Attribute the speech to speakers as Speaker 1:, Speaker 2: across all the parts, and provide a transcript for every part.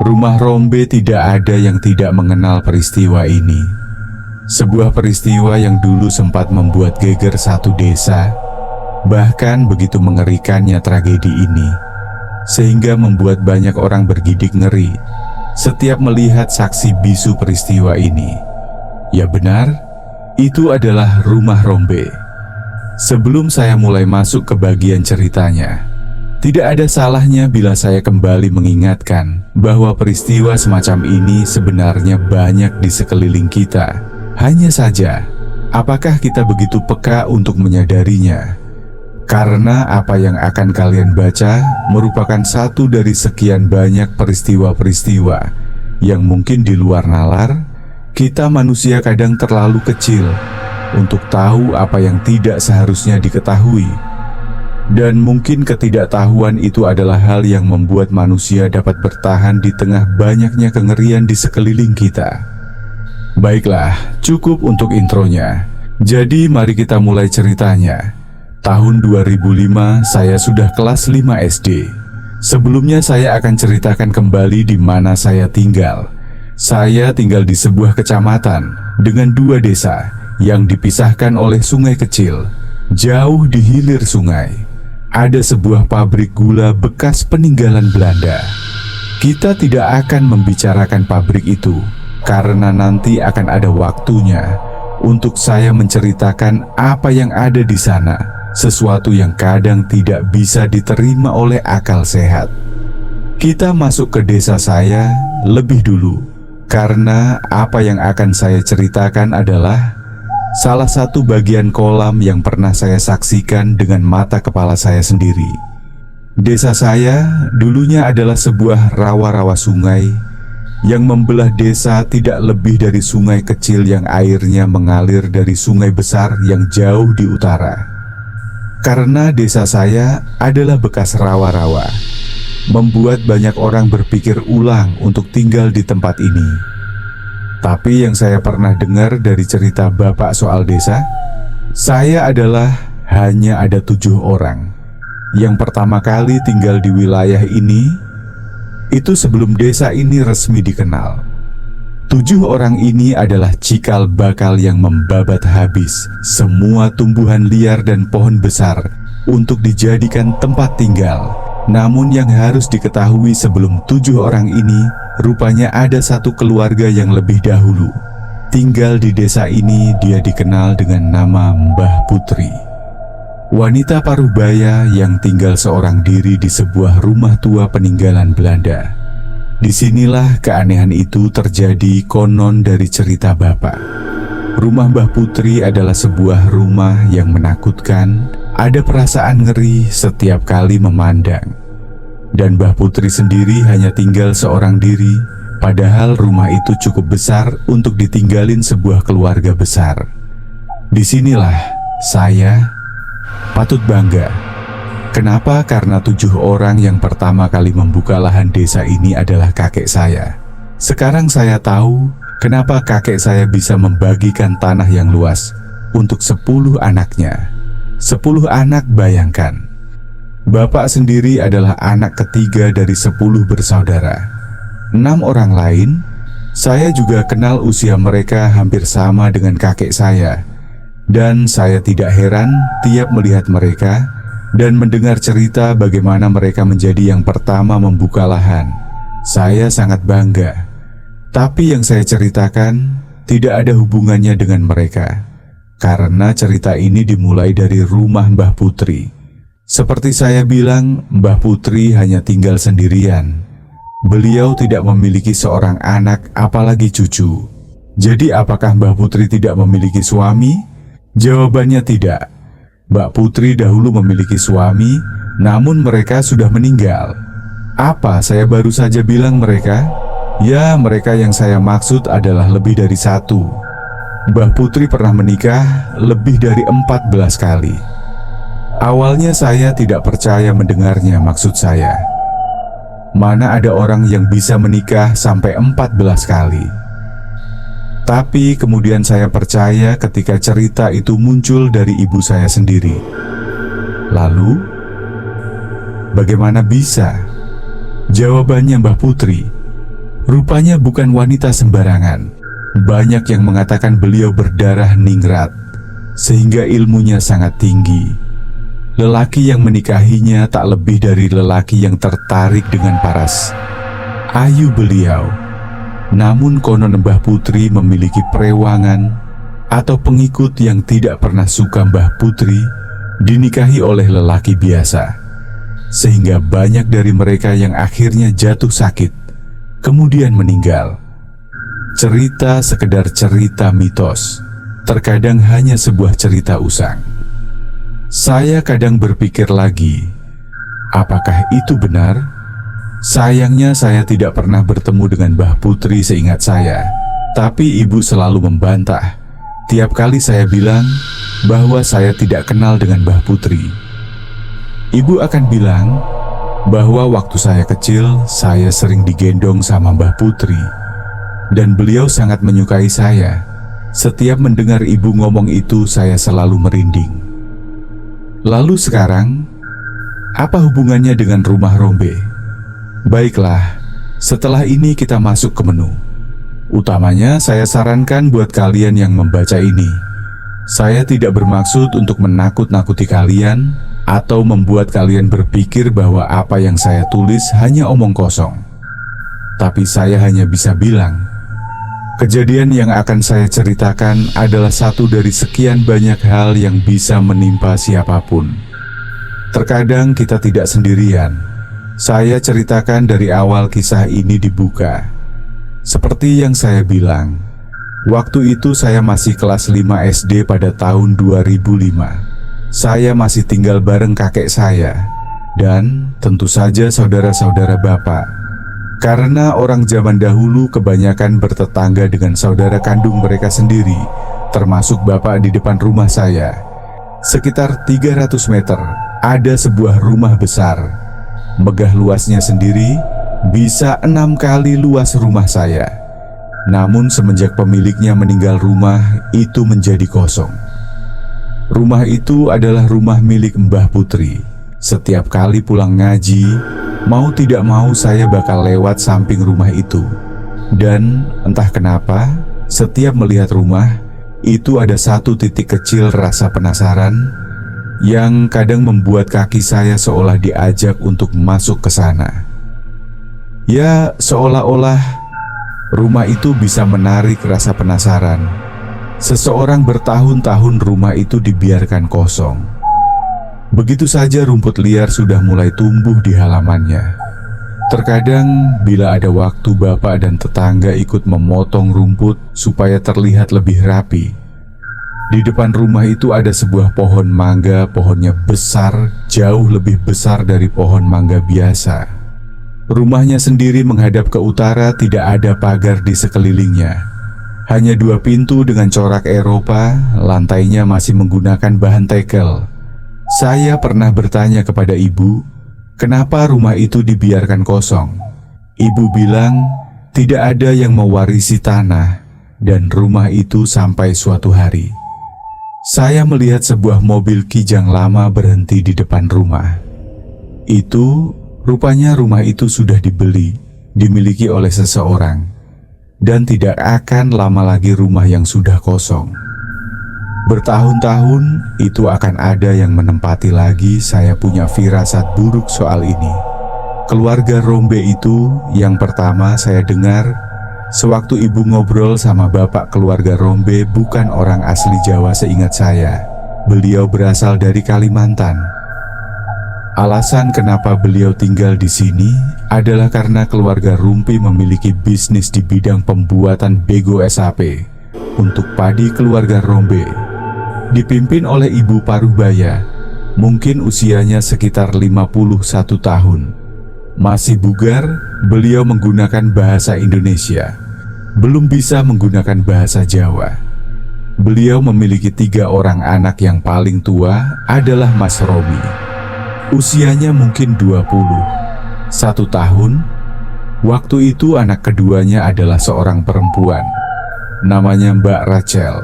Speaker 1: Rumah Rombe tidak ada yang tidak mengenal peristiwa ini. Sebuah peristiwa yang dulu sempat membuat geger satu desa. Bahkan begitu mengerikannya tragedi ini, sehingga membuat banyak orang bergidik ngeri setiap melihat saksi bisu peristiwa ini. Ya benar, itu adalah Rumah Rombe. Sebelum saya mulai masuk ke bagian ceritanya, tidak ada salahnya bila saya kembali mengingatkan bahwa peristiwa semacam ini sebenarnya banyak di sekeliling kita. Hanya saja, apakah kita begitu peka untuk menyadarinya? Karena apa yang akan kalian baca merupakan satu dari sekian banyak peristiwa-peristiwa yang mungkin di luar nalar, kita manusia kadang terlalu kecil untuk tahu apa yang tidak seharusnya diketahui. Dan mungkin ketidaktahuan itu adalah hal yang membuat manusia dapat bertahan di tengah banyaknya kengerian di sekeliling kita. Baiklah, cukup untuk intronya. Jadi mari kita mulai ceritanya. Tahun 2005 saya sudah kelas 5 SD. Sebelumnya saya akan ceritakan kembali di mana saya tinggal. Saya tinggal di sebuah kecamatan dengan 2 desa yang dipisahkan oleh sungai kecil. Jauh di hilir sungai ada sebuah pabrik gula bekas peninggalan Belanda. Kita tidak akan membicarakan pabrik itu karena nanti akan ada waktunya untuk saya menceritakan apa yang ada di sana, sesuatu yang kadang tidak bisa diterima oleh akal sehat. Kita masuk ke desa saya lebih dulu, karena apa yang akan saya ceritakan adalah salah satu bagian kolam yang pernah saya saksikan dengan mata kepala saya sendiri. Desa saya dulunya adalah sebuah rawa-rawa sungai yang membelah desa tidak lebih dari sungai kecil yang airnya mengalir dari sungai besar yang jauh di utara. Karena desa saya adalah bekas rawa-rawa, membuat banyak orang berpikir ulang untuk tinggal di tempat ini. Tapi yang saya pernah dengar dari cerita bapak soal desa, saya adalah hanya ada 7 orang yang pertama kali tinggal di wilayah ini. Itu sebelum desa ini resmi dikenal. 7 orang ini adalah cikal bakal yang membabat habis semua tumbuhan liar dan pohon besar untuk dijadikan tempat tinggal. Namun yang harus diketahui sebelum 7 orang ini, rupanya ada satu keluarga yang lebih dahulu tinggal di desa ini. Dia dikenal dengan nama Mbah Putri, wanita parubaya yang tinggal seorang diri di sebuah rumah tua peninggalan Belanda. Disinilah keanehan itu terjadi konon dari cerita bapak. Rumah Mbah Putri adalah sebuah rumah yang menakutkan. Ada perasaan ngeri setiap kali memandang. Dan Mbah Putri sendiri hanya tinggal seorang diri, padahal rumah itu cukup besar untuk ditinggalin sebuah keluarga besar. Disinilah saya patut bangga. Kenapa? Karena 7 orang yang pertama kali membuka lahan desa ini adalah kakek saya. Sekarang saya tahu kenapa kakek saya bisa membagikan tanah yang luas untuk 10 anaknya. 10 anak, bayangkan. Bapak sendiri adalah anak ketiga dari 10 bersaudara. 6 orang lain, saya juga kenal usia mereka hampir sama dengan kakek saya. Dan saya tidak heran tiap melihat mereka dan mendengar cerita bagaimana mereka menjadi yang pertama membuka lahan. Saya sangat bangga. Tapi yang saya ceritakan tidak ada hubungannya dengan mereka. Karena cerita ini dimulai dari rumah Mbah Putri. Seperti saya bilang, Mbah Putri hanya tinggal sendirian. Beliau tidak memiliki seorang anak, apalagi cucu. Jadi apakah Mbah Putri tidak memiliki suami? Jawabannya tidak. Mbak Putri dahulu memiliki suami, namun mereka sudah meninggal. Apa saya baru saja bilang mereka? Ya, mereka yang saya maksud adalah lebih dari 1. Mbah Putri pernah menikah lebih dari 14 kali. Awalnya saya tidak percaya mendengarnya. Maksud saya, mana ada orang yang bisa menikah sampai 14 kali. Tapi kemudian saya percaya ketika cerita itu muncul dari ibu saya sendiri. Lalu, bagaimana bisa? Jawabannya Mbah Putri, Rupanya bukan wanita sembarangan. Banyak yang mengatakan beliau berdarah ningrat, sehingga ilmunya sangat tinggi. Lelaki yang menikahinya tak lebih dari lelaki yang tertarik dengan paras ayu beliau. Namun konon Mbah Putri memiliki perewangan atau pengikut yang tidak pernah suka Mbah Putri dinikahi oleh lelaki biasa, sehingga banyak dari mereka yang akhirnya jatuh sakit kemudian meninggal. Cerita sekedar cerita mitos, terkadang hanya sebuah cerita usang. Saya kadang berpikir lagi, apakah itu benar? Sayangnya saya tidak pernah bertemu dengan Mbah Putri seingat saya. Tapi ibu selalu membantah tiap kali saya bilang bahwa saya tidak kenal dengan Mbah Putri. Ibu akan bilang bahwa waktu saya kecil saya sering digendong sama Mbah Putri, dan beliau sangat menyukai saya. Setiap mendengar ibu ngomong itu saya selalu merinding. Lalu sekarang, apa hubungannya dengan rumah Rombe? Baiklah, setelah ini kita masuk ke menu. Utamanya saya sarankan buat kalian yang membaca ini, saya tidak bermaksud untuk menakut-nakuti kalian atau membuat kalian berpikir bahwa apa yang saya tulis hanya omong kosong. Tapi saya hanya bisa bilang, kejadian yang akan saya ceritakan adalah satu dari sekian banyak hal yang bisa menimpa siapapun. Terkadang kita tidak sendirian. Saya ceritakan dari awal kisah ini dibuka. Seperti yang saya bilang, waktu itu saya masih kelas 5 SD pada tahun 2005. Saya masih tinggal bareng kakek saya, dan tentu saja saudara-saudara bapak. Karena orang zaman dahulu kebanyakan bertetangga dengan saudara kandung mereka sendiri, termasuk bapak di depan rumah saya. Sekitar 300 meter, ada sebuah rumah besar. Megah luasnya sendiri, bisa 6 kali luas rumah saya. Namun semenjak pemiliknya meninggal rumah itu menjadi kosong. Rumah itu adalah rumah milik Mbah Putri. Setiap kali pulang ngaji, mau tidak mau saya bakal lewat samping rumah itu. Dan entah kenapa, setiap melihat rumah itu ada satu titik kecil rasa penasaran yang kadang membuat kaki saya seolah diajak untuk masuk ke sana. Ya, seolah-olah rumah itu bisa menarik rasa penasaran. Seseorang bertahun-tahun rumah itu dibiarkan kosong. Begitu saja rumput liar sudah mulai tumbuh di halamannya. Terkadang bila ada waktu bapak dan tetangga ikut memotong rumput supaya terlihat lebih rapi. Di depan rumah itu ada sebuah pohon mangga, pohonnya besar, jauh lebih besar dari pohon mangga biasa. Rumahnya sendiri menghadap ke utara, tidak ada pagar di sekelilingnya. Hanya 2 pintu dengan corak Eropa, lantainya masih menggunakan bahan tekel. Saya pernah bertanya kepada ibu, kenapa rumah itu dibiarkan kosong? Ibu bilang, tidak ada yang mewarisi tanah dan rumah itu sampai suatu hari. Saya melihat sebuah mobil kijang lama berhenti di depan rumah. Itu, rupanya rumah itu sudah dibeli, dimiliki oleh seseorang. Dan tidak akan lama lagi rumah yang sudah kosong. Bertahun-tahun itu akan ada yang menempati lagi. Saya punya firasat buruk soal ini. Keluarga Rombe itu yang pertama saya dengar sewaktu ibu ngobrol sama bapak keluarga Rombe bukan orang asli Jawa seingat saya. Beliau berasal dari Kalimantan. Alasan kenapa beliau tinggal di sini adalah karena keluarga Rumpi memiliki bisnis di bidang pembuatan bego SAP untuk padi keluarga Rombe. Dipimpin oleh Ibu Paruhbaya, mungkin usianya sekitar 51 tahun. Masih bugar, beliau menggunakan bahasa Indonesia. Belum bisa menggunakan bahasa Jawa. Beliau memiliki 3 orang anak, yang paling tua adalah Mas Romi. Usianya mungkin 21 tahun. Waktu itu anak keduanya adalah seorang perempuan. Namanya Mbak Rachel.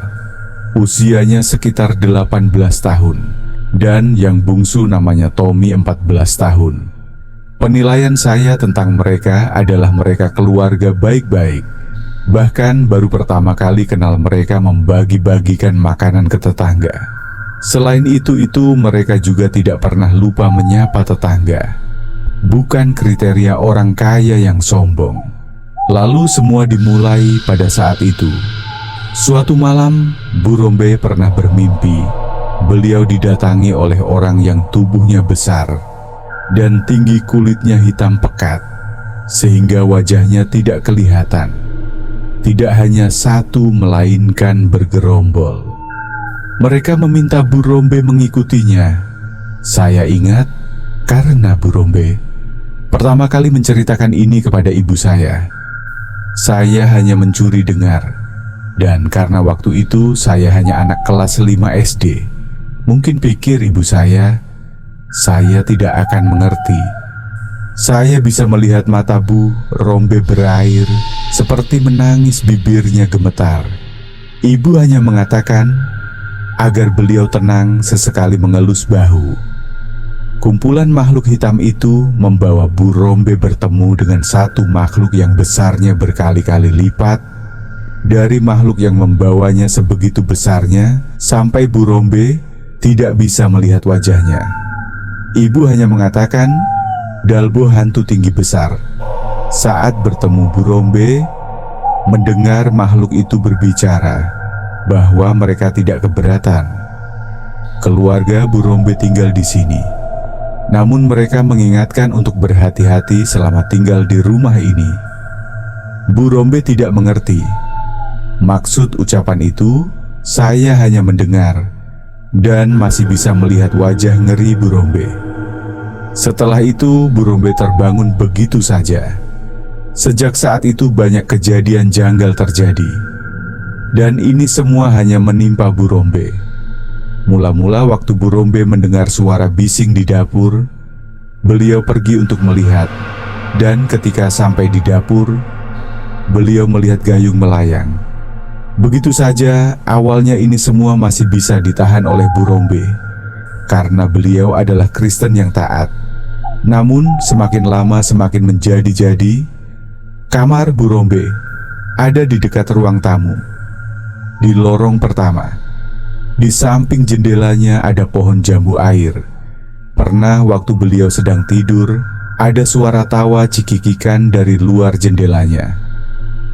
Speaker 1: Usianya sekitar 18 tahun. Dan yang bungsu namanya Tommy 14 tahun. Penilaian saya tentang mereka adalah mereka keluarga baik-baik. Bahkan baru pertama kali kenal mereka membagi-bagikan makanan ke tetangga. Selain itu mereka juga tidak pernah lupa menyapa tetangga. Bukan kriteria orang kaya yang sombong. Lalu semua dimulai pada saat itu. Suatu malam, Bu Rombe pernah bermimpi. Beliau didatangi oleh orang yang tubuhnya besar dan tinggi, kulitnya hitam pekat, sehingga wajahnya tidak kelihatan. Tidak hanya satu, melainkan bergerombol. Mereka meminta Bu Rombe mengikutinya. Saya ingat karena Bu Rombe pertama kali menceritakan ini kepada ibu saya. Saya hanya mencuri dengar, dan karena waktu itu saya hanya anak kelas 5 SD. Mungkin pikir ibu saya tidak akan mengerti. Saya bisa melihat mata Bu Rombe berair, seperti menangis, bibirnya gemetar. Ibu hanya mengatakan agar beliau tenang, sesekali mengelus bahu. Kumpulan makhluk hitam itu membawa Bu Rombe bertemu dengan satu makhluk yang besarnya berkali-kali lipat dari makhluk yang membawanya. Sebegitu besarnya sampai Bu Rombe tidak bisa melihat wajahnya. Ibu hanya mengatakan, "Dalbo hantu tinggi besar." Saat bertemu Bu Rombe, mendengar makhluk itu berbicara bahwa mereka tidak keberatan keluarga Bu Rombe tinggal di sini. Namun mereka mengingatkan untuk berhati-hati selama tinggal di rumah ini. Bu Rombe tidak mengerti maksud ucapan itu. Saya hanya mendengar dan masih bisa melihat wajah ngeri Bu Rombe. Setelah itu Bu Rombe terbangun begitu saja. Sejak saat itu banyak kejadian janggal terjadi, dan ini semua hanya menimpa Bu Rombe. Mula-mula waktu Bu Rombe mendengar suara bising di dapur, beliau pergi untuk melihat. Dan ketika sampai di dapur, beliau melihat gayung melayang. Begitu saja. Awalnya ini semua masih bisa ditahan oleh Bu Rombe karena beliau adalah Kristen yang taat. Namun semakin lama semakin menjadi-jadi. Kamar Bu Rombe ada di dekat ruang tamu, di lorong pertama. Di samping jendelanya ada pohon jambu air. Pernah waktu beliau sedang tidur, ada suara tawa cikikikan dari luar jendelanya.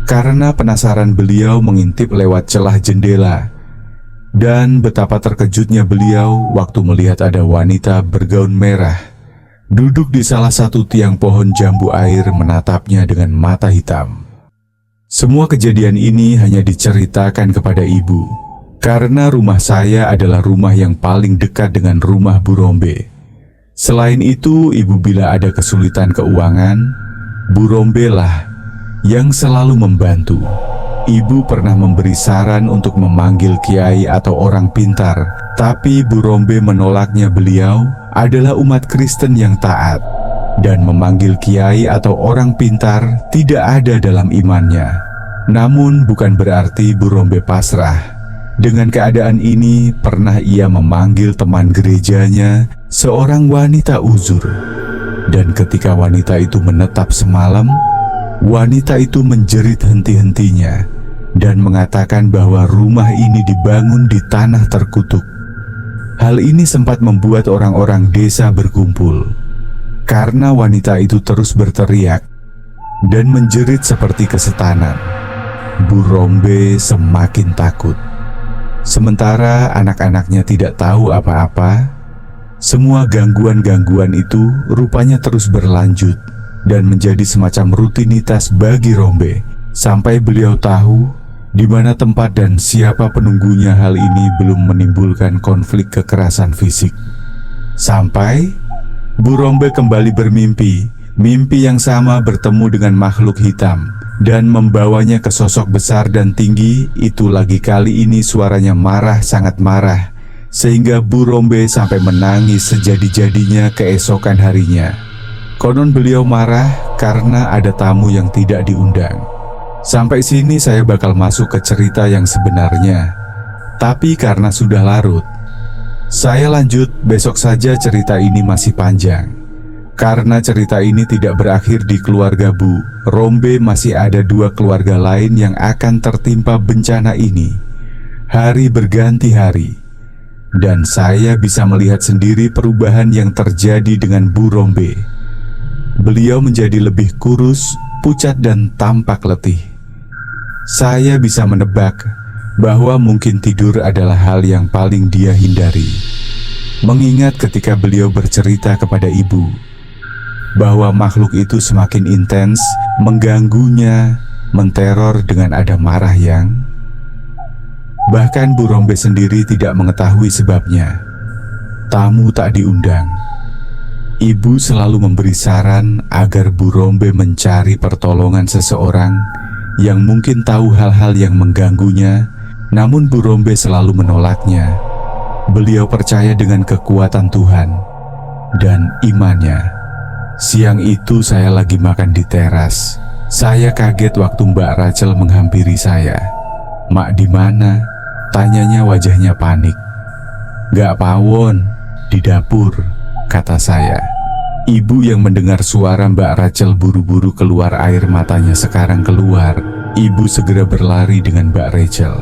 Speaker 1: Karena penasaran, beliau mengintip lewat celah jendela. Dan betapa terkejutnya beliau waktu melihat ada wanita bergaun merah duduk di salah satu tiang pohon jambu air, menatapnya dengan mata hitam. Semua kejadian ini hanya diceritakan kepada ibu, karena rumah saya adalah rumah yang paling dekat dengan rumah Bu Rombe. Selain itu, ibu bila ada kesulitan keuangan, Bu Rombe lah yang selalu membantu. Ibu pernah memberi saran untuk memanggil kiai atau orang pintar, tapi Bu Rombe menolaknya. Beliau adalah umat Kristen yang taat, dan memanggil kiai atau orang pintar tidak ada dalam imannya. Namun bukan berarti Bu Rombe pasrah. Dengan keadaan ini, pernah ia memanggil teman gerejanya, seorang wanita uzur. Dan ketika wanita itu menetap semalam, wanita itu menjerit henti-hentinya dan mengatakan bahwa rumah ini dibangun di tanah terkutuk. Hal ini sempat membuat orang-orang desa berkumpul, karena wanita itu terus berteriak dan menjerit seperti kesetanan. Bu Rombe semakin takut. Sementara anak-anaknya tidak tahu apa-apa. Semua gangguan-gangguan itu rupanya terus berlanjut dan menjadi semacam rutinitas bagi Rombe, sampai beliau tahu di mana tempat dan siapa penunggunya. Hal ini belum menimbulkan konflik kekerasan fisik. Sampai Bu Rombe kembali bermimpi, mimpi yang sama, bertemu dengan makhluk hitam dan membawanya ke sosok besar dan tinggi itu lagi. Kali ini suaranya marah, sangat marah, sehingga Bu Rombe sampai menangis sejadi-jadinya keesokan harinya. Konon beliau marah karena ada tamu yang tidak diundang. Sampai sini saya bakal masuk ke cerita yang sebenarnya, tapi karena sudah larut, saya lanjut besok saja. Cerita ini masih panjang. Karena cerita ini tidak berakhir di keluarga Bu Rombe, masih ada 2 keluarga lain yang akan tertimpa bencana ini. Hari berganti hari, dan saya bisa melihat sendiri perubahan yang terjadi dengan Bu Rombe. Beliau menjadi lebih kurus, pucat dan tampak letih. Saya bisa menebak bahwa mungkin tidur adalah hal yang paling dia hindari. Mengingat ketika beliau bercerita kepada ibu bahwa makhluk itu semakin intens, mengganggunya, menteror dengan ada marah yang bahkan Bu Rombe sendiri tidak mengetahui sebabnya. Tamu tak diundang. Ibu selalu memberi saran agar Bu Rombe mencari pertolongan seseorang yang mungkin tahu hal-hal yang mengganggunya, namun Bu Rombe selalu menolaknya. Beliau percaya dengan kekuatan Tuhan dan imannya. Siang itu saya lagi makan di teras. Saya kaget waktu Mbak Rachel menghampiri saya. "Mak di mana?" tanyanya, wajahnya panik. "Gak pawon, di dapur," kata saya. Ibu yang mendengar suara Mbak Rachel buru-buru keluar air matanya sekarang keluar. Ibu segera berlari dengan Mbak Rachel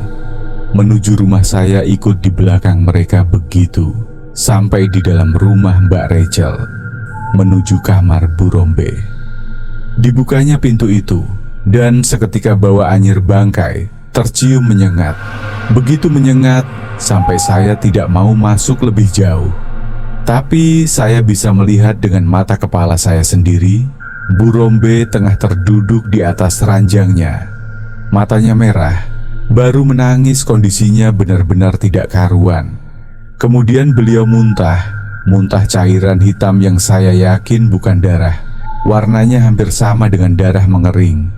Speaker 1: menuju rumah saya, ikut di belakang mereka. Begitu sampai di dalam rumah Mbak Rachel, menuju kamar Bu Rombe. Dibukanya pintu itu, dan seketika bau anyir bangkai tercium menyengat. Begitu menyengat sampai saya tidak mau masuk lebih jauh. Tapi saya bisa melihat dengan mata kepala saya sendiri, Bu Rombe tengah terduduk di atas ranjangnya. Matanya merah, baru menangis, kondisinya benar-benar tidak karuan. Kemudian beliau muntah cairan hitam yang saya yakin bukan darah. Warnanya hampir sama dengan darah mengering.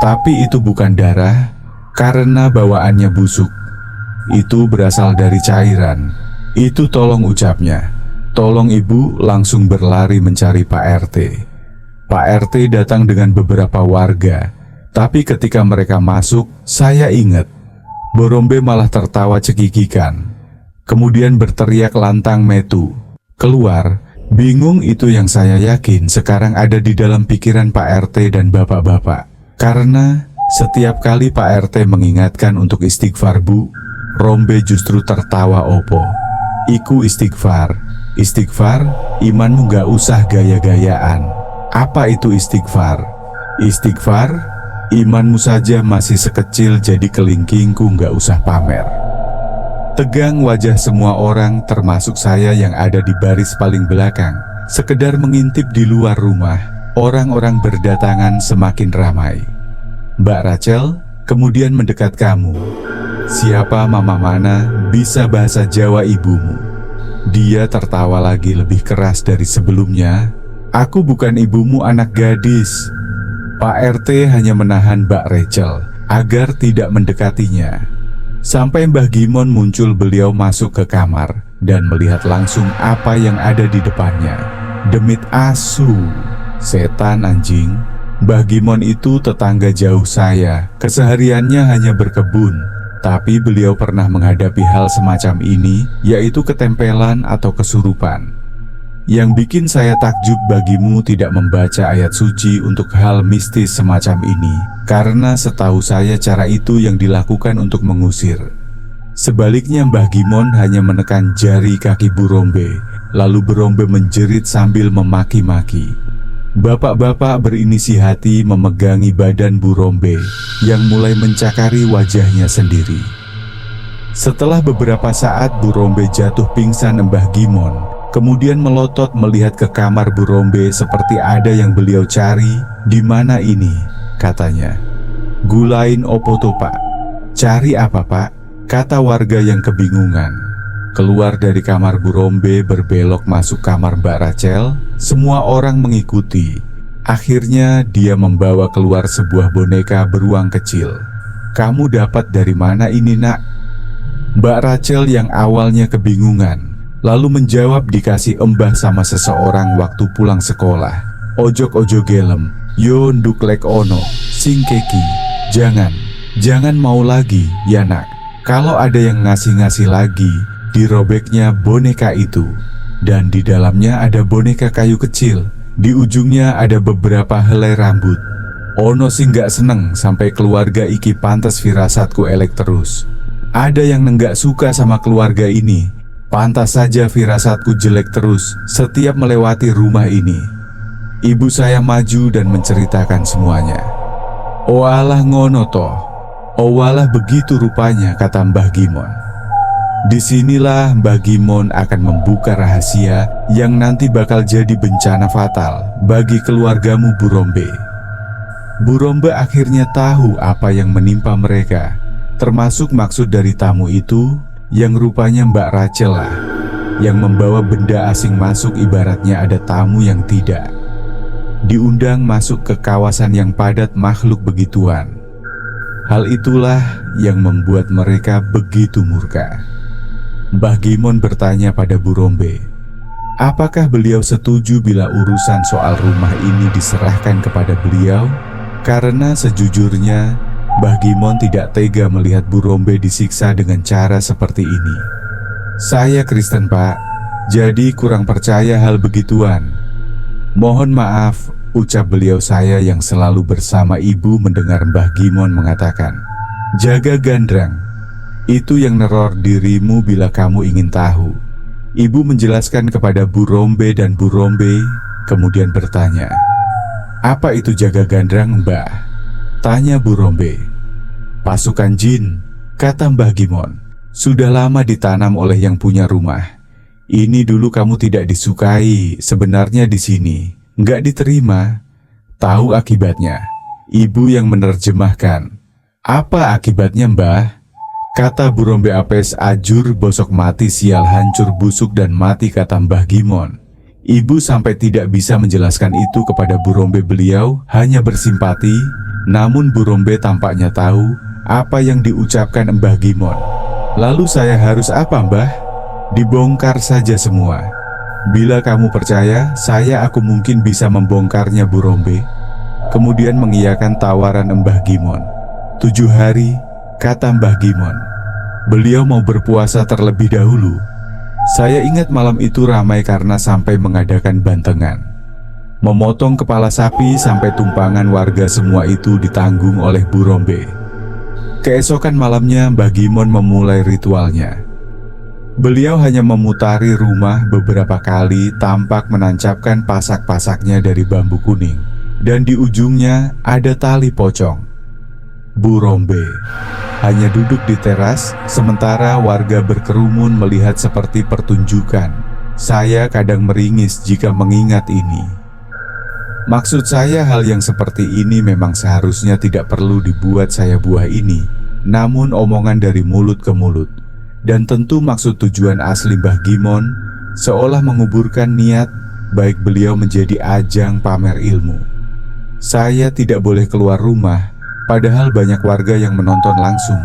Speaker 1: Tapi itu bukan darah karena bawaannya busuk. Itu berasal dari cairan. "Itu tolong," ucapnya. "Tolong Ibu." Langsung berlari mencari Pak RT. Pak RT datang dengan beberapa warga. Tapi ketika mereka masuk, saya ingat Bu Rombe malah tertawa cekikikan. Kemudian berteriak lantang metu keluar. Bingung, itu yang saya yakin sekarang ada di dalam pikiran Pak RT dan bapak-bapak. Karena setiap kali Pak RT mengingatkan untuk istighfar, Bu Rombe justru tertawa opo. "Iku istighfar. Istighfar, imanmu gak usah gaya-gayaan." "Apa itu istighfar?" "Istighfar, imanmu saja masih sekecil, jadi kelingkingku gak usah pamer." Tegang wajah semua orang, termasuk saya yang ada di baris paling belakang. Sekedar mengintip di luar rumah, orang-orang berdatangan semakin ramai. Mbak Rachel kemudian mendekat kamu. "Siapa Mama mana bisa bahasa Jawa ibumu?" Dia tertawa lagi lebih keras dari sebelumnya. "Aku bukan ibumu, anak gadis." Pak RT hanya menahan Mbak Rachel agar tidak mendekatinya. Sampai Mbah Gimon muncul, beliau masuk ke kamar dan melihat langsung apa yang ada di depannya. Demit asu, setan anjing. Mbah Gimon itu tetangga jauh saya, kesehariannya hanya berkebun. Tapi beliau pernah menghadapi hal semacam ini, yaitu ketempelan atau kesurupan. Yang bikin saya takjub, bagimu tidak membaca ayat suci untuk hal mistis semacam ini, karena setahu saya cara itu yang dilakukan untuk mengusir. Sebaliknya Mbah Gimon hanya menekan jari kaki Bu Rombe, lalu Bu Rombe menjerit sambil memaki-maki. Bapak-bapak berinisi hati memegangi badan Bu Rombe yang mulai mencakari wajahnya sendiri. Setelah beberapa saat Bu Rombe jatuh pingsan, Mbah Gimon kemudian melotot melihat ke kamar Bu Rombe seperti ada yang beliau cari. "Di mana ini?" katanya. "Gulain opo to, Pak?" "Cari apa, Pak?" kata warga yang kebingungan. Keluar dari kamar Bu Rombe, berbelok masuk kamar Mbak Rachel. Semua orang mengikuti. Akhirnya dia membawa keluar sebuah boneka beruang kecil. "Kamu dapat dari mana ini, Nak?" Mbak Rachel yang awalnya kebingungan lalu menjawab, "Dikasih Mbah sama seseorang waktu pulang sekolah. Ojok-ojo gelem, yo nduk lek ono, sing keki. Jangan mau lagi ya, Nak. Kalau ada yang ngasih-ngasih lagi." Dirobeknya boneka itu, dan di dalamnya ada boneka kayu kecil Di ujungnya ada beberapa helai rambut. Ono sing gak seneng sampai keluarga iki pantes firasatku elek terus. Ada yang nenggak suka sama keluarga ini. Pantas saja firasatku jelek terus setiap melewati rumah ini. Ibu saya maju dan menceritakan semuanya. "Oalah ngono toh. Owalah begitu rupanya," kata Mbah Gimon. "Disinilah Mbah Gimon akan membuka rahasia yang nanti bakal jadi bencana fatal bagi keluargamu Burombe." Burombe akhirnya tahu apa yang menimpa mereka, termasuk maksud dari tamu itu yang rupanya Mbak Rachel lah, yang membawa benda asing masuk ibaratnya ada tamu yang tidak diundang masuk ke kawasan yang padat makhluk begituan. Hal itulah yang membuat mereka begitu murka. Mbah Gimon bertanya pada Burombe, apakah beliau setuju bila urusan soal rumah ini diserahkan kepada beliau? Karena sejujurnya Mbah Gimon tidak tega melihat Burombe disiksa dengan cara seperti ini. "Saya Kristen, Pak, jadi kurang percaya hal begituan. Mohon maaf," ucap beliau saya yang selalu bersama ibu mendengar Mbah Gimon mengatakan, "Jaga Gandrang, itu yang neror dirimu bila kamu ingin tahu." Ibu menjelaskan kepada Burombe dan Burombe kemudian bertanya, "Apa itu jaga Gandrang, Mbah?" tanya Burombe. "Pasukan jin," kata Mbah Gimon. "Sudah lama ditanam oleh yang punya rumah. Ini dulu kamu tidak disukai sebenarnya di sini. Nggak diterima. Tahu akibatnya?" Ibu yang menerjemahkan. "Apa akibatnya, Mbah?" kata Burombe. "Apes ajur bosok mati sial hancur busuk dan mati," kata Mbah Gimon. Ibu sampai tidak bisa menjelaskan itu kepada Burombe. Beliau hanya bersimpati, namun Burombe tampaknya tahu apa yang diucapkan Mbah Gimon. "Lalu saya harus apa, Mbah?" "Dibongkar saja semua. Bila kamu percaya, aku mungkin bisa membongkarnya," Burombe kemudian mengiyakan tawaran Mbah Gimon. 7 hari, kata Mbah Gimon. Beliau mau berpuasa terlebih dahulu. Saya ingat malam itu ramai karena sampai mengadakan bantengan. Memotong kepala sapi sampai tumpangan warga, semua itu ditanggung oleh Burombe. Keesokan malamnya Mbah Gimon memulai ritualnya. Beliau hanya memutari rumah beberapa kali, tampak menancapkan pasak-pasaknya dari bambu kuning, dan di ujungnya ada tali pocong. Burombe hanya duduk di teras, sementara warga berkerumun melihat seperti pertunjukan. Saya kadang meringis jika mengingat ini. Maksud saya, hal yang seperti ini memang seharusnya tidak perlu dibuat saya buah ini, namun omongan dari mulut ke mulut. Dan tentu maksud tujuan asli Mbah Gimon seolah menguburkan niat baik beliau menjadi ajang pamer ilmu. Saya tidak boleh keluar rumah, padahal banyak warga yang menonton langsung.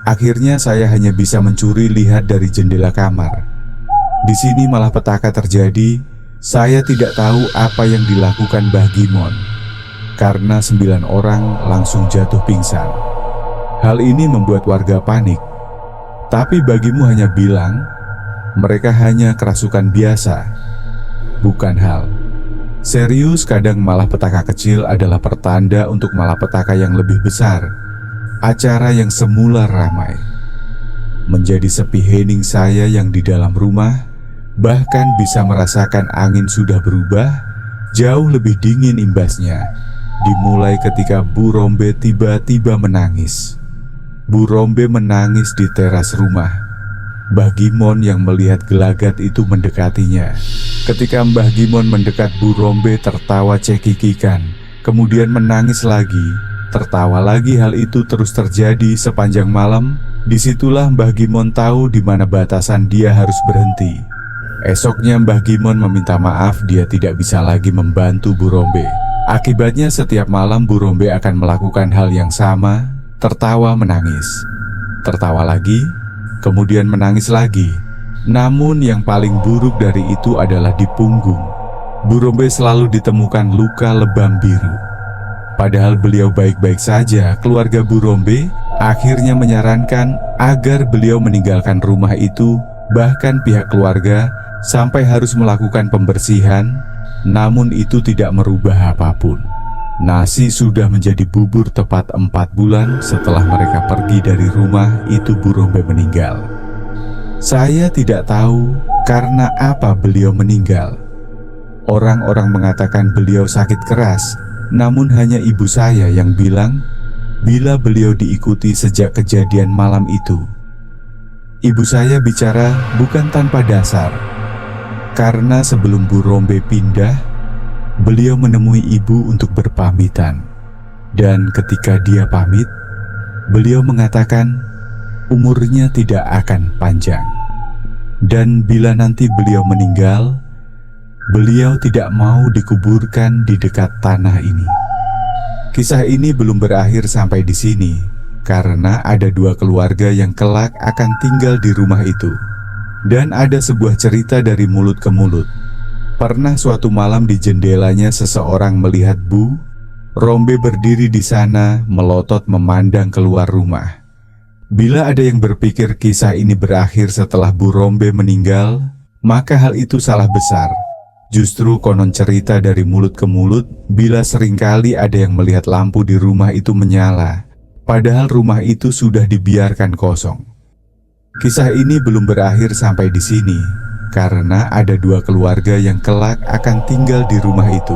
Speaker 1: Akhirnya saya hanya bisa mencuri lihat dari jendela kamar. Di sini malah petaka terjadi. Saya tidak tahu apa yang dilakukan Mbah Gimon, karena 9 orang langsung jatuh pingsan. Hal ini membuat warga panik. Tapi bagimu hanya bilang mereka hanya kerasukan biasa. Bukan hal serius, kadang malah petaka kecil adalah pertanda untuk malapetaka yang lebih besar. Acara yang semula ramai menjadi sepi. Hening saya yang di dalam rumah bahkan bisa merasakan angin sudah berubah, jauh lebih dingin imbasnya. Dimulai ketika Burombe tiba-tiba menangis. Burombe menangis di teras rumah. Mbah Gimon yang melihat gelagat itu mendekatinya. Ketika Mbah Gimon mendekat, Burombe tertawa cekikikan, kemudian menangis lagi, tertawa lagi. Hal itu terus terjadi sepanjang malam. Disitulah Mbah Gimon tahu di mana batasan dia harus berhenti. Esoknya Mbah Gimon meminta maaf, dia tidak bisa lagi membantu Burombe. Akibatnya setiap malam Burombe akan melakukan hal yang sama. Tertawa, menangis, tertawa lagi, kemudian menangis lagi. Namun yang paling buruk dari itu adalah di punggung. Burombe selalu ditemukan luka lebam biru. Padahal beliau baik-baik saja. Keluarga Burombe akhirnya menyarankan agar beliau meninggalkan rumah itu. Bahkan pihak keluarga sampai harus melakukan pembersihan Namun itu tidak merubah apapun. Nasi sudah menjadi bubur tepat 4 bulan setelah mereka pergi dari rumah itu. Bu Rombe meninggal. Saya tidak tahu karena apa beliau meninggal. Orang-orang mengatakan beliau sakit keras, namun hanya ibu saya yang bilang bila beliau diikuti sejak kejadian malam itu. Ibu saya bicara bukan tanpa dasar, karena sebelum Bu Rombe pindah, beliau menemui ibu untuk berpamitan. Dan ketika dia pamit, beliau mengatakan umurnya tidak akan panjang. Dan bila nanti beliau meninggal, beliau tidak mau dikuburkan di dekat tanah ini. Kisah ini belum berakhir sampai di sini, karena ada 2 keluarga yang kelak akan tinggal di rumah itu. Dan ada sebuah cerita dari mulut ke mulut. Pernah suatu malam di jendelanya seseorang melihat Bu Rombe berdiri di sana melotot memandang keluar rumah. Bila ada yang berpikir kisah ini berakhir setelah Bu Rombe meninggal, maka hal itu salah besar. Justru konon cerita dari mulut ke mulut bila seringkali ada yang melihat lampu di rumah itu menyala, padahal rumah itu sudah dibiarkan kosong. Kisah ini belum berakhir sampai di sini, karena ada 2 keluarga yang kelak akan tinggal di rumah itu.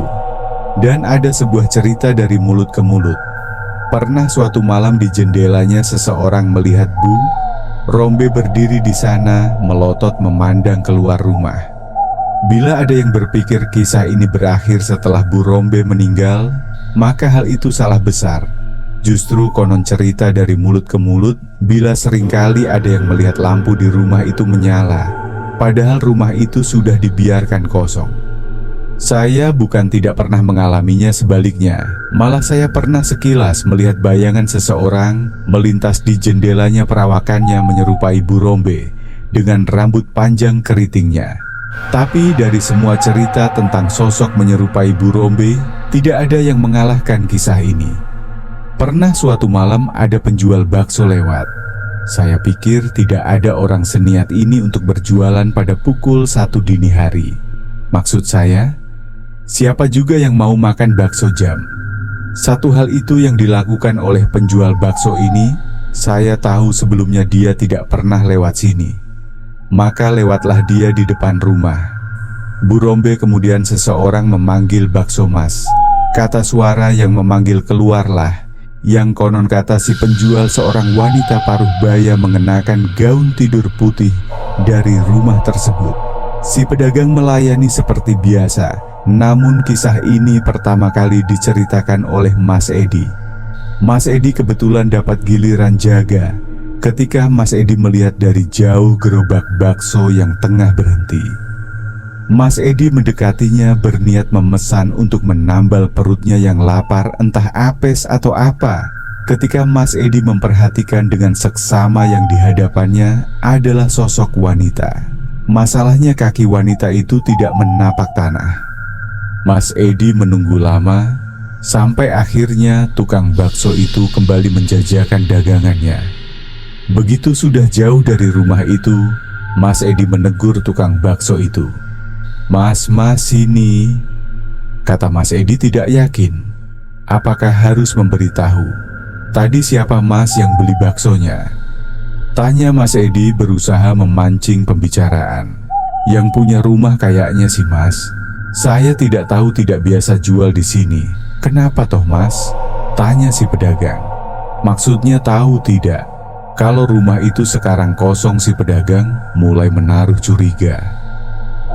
Speaker 1: Dan ada sebuah cerita dari mulut ke mulut. Pernah suatu malam di jendelanya seseorang melihat Bu Rombe berdiri di sana melotot memandang keluar rumah. Bila ada yang berpikir kisah ini berakhir setelah Bu Rombe meninggal, maka hal itu salah besar. Justru konon cerita dari mulut ke mulut bila seringkali ada yang melihat lampu di rumah itu menyala, padahal rumah itu sudah dibiarkan kosong. Saya bukan tidak pernah mengalaminya, sebaliknya, malah saya pernah sekilas melihat bayangan seseorang melintas di jendelanya. Perawakannya menyerupai Bu Rombe dengan rambut panjang keritingnya. Tapi dari semua cerita tentang sosok menyerupai Bu Rombe, tidak ada yang mengalahkan kisah ini. Pernah suatu malam ada penjual bakso lewat. Saya pikir tidak ada orang seniat ini untuk berjualan pada pukul 1 dini hari. Maksud saya, siapa juga yang mau makan bakso jam? Satu hal itu yang dilakukan oleh penjual bakso ini. Saya tahu sebelumnya dia tidak pernah lewat sini. Maka lewatlah dia di depan rumah. Bu Rombe kemudian seseorang memanggil bakso mas. Kata suara yang memanggil keluarlah, yang konon kata si penjual seorang wanita paruh baya mengenakan gaun tidur putih dari rumah tersebut. Si pedagang melayani seperti biasa, namun kisah ini pertama kali diceritakan oleh Mas Edi. Mas Edi kebetulan dapat giliran jaga ketika Mas Edi melihat dari jauh gerobak bakso yang tengah berhenti. Mas Edi mendekatinya berniat memesan untuk menambal perutnya yang lapar, entah apes atau apa. Ketika Mas Edi memperhatikan dengan seksama yang di hadapannya adalah sosok wanita. Masalahnya kaki wanita itu tidak menapak tanah. Mas Edi menunggu lama, sampai akhirnya tukang bakso itu kembali menjajakan dagangannya. Begitu sudah jauh dari rumah itu, Mas Edi menegur tukang bakso itu. Mas sini. Kata Mas Edi tidak yakin. Apakah harus memberitahu tadi siapa Mas yang beli baksonya? Tanya Mas Edi berusaha memancing pembicaraan. Yang punya rumah kayaknya si Mas. Saya tidak tahu, tidak biasa jual di sini. Kenapa toh Mas? Tanya si pedagang. Maksudnya tahu tidak? Kalau rumah itu sekarang kosong. Si pedagang mulai menaruh curiga.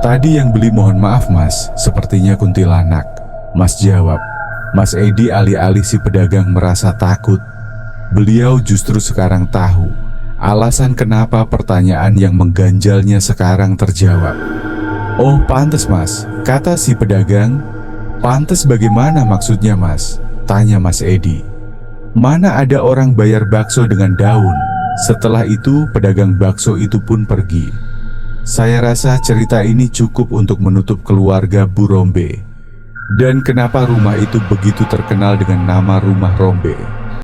Speaker 1: Tadi yang beli mohon maaf Mas, sepertinya kuntilanak. Mas jawab. Mas Edi alih-alih si pedagang merasa takut, beliau justru sekarang tahu alasan kenapa pertanyaan yang mengganjalnya sekarang terjawab. Oh pantes Mas, kata si pedagang. Pantes bagaimana maksudnya Mas? Tanya Mas Edi. Mana ada orang bayar bakso dengan daun? Setelah itu pedagang bakso itu pun pergi. Saya rasa cerita ini cukup untuk menutup keluarga Bu Rombe. Dan kenapa rumah itu begitu terkenal dengan nama Rumah Rombe.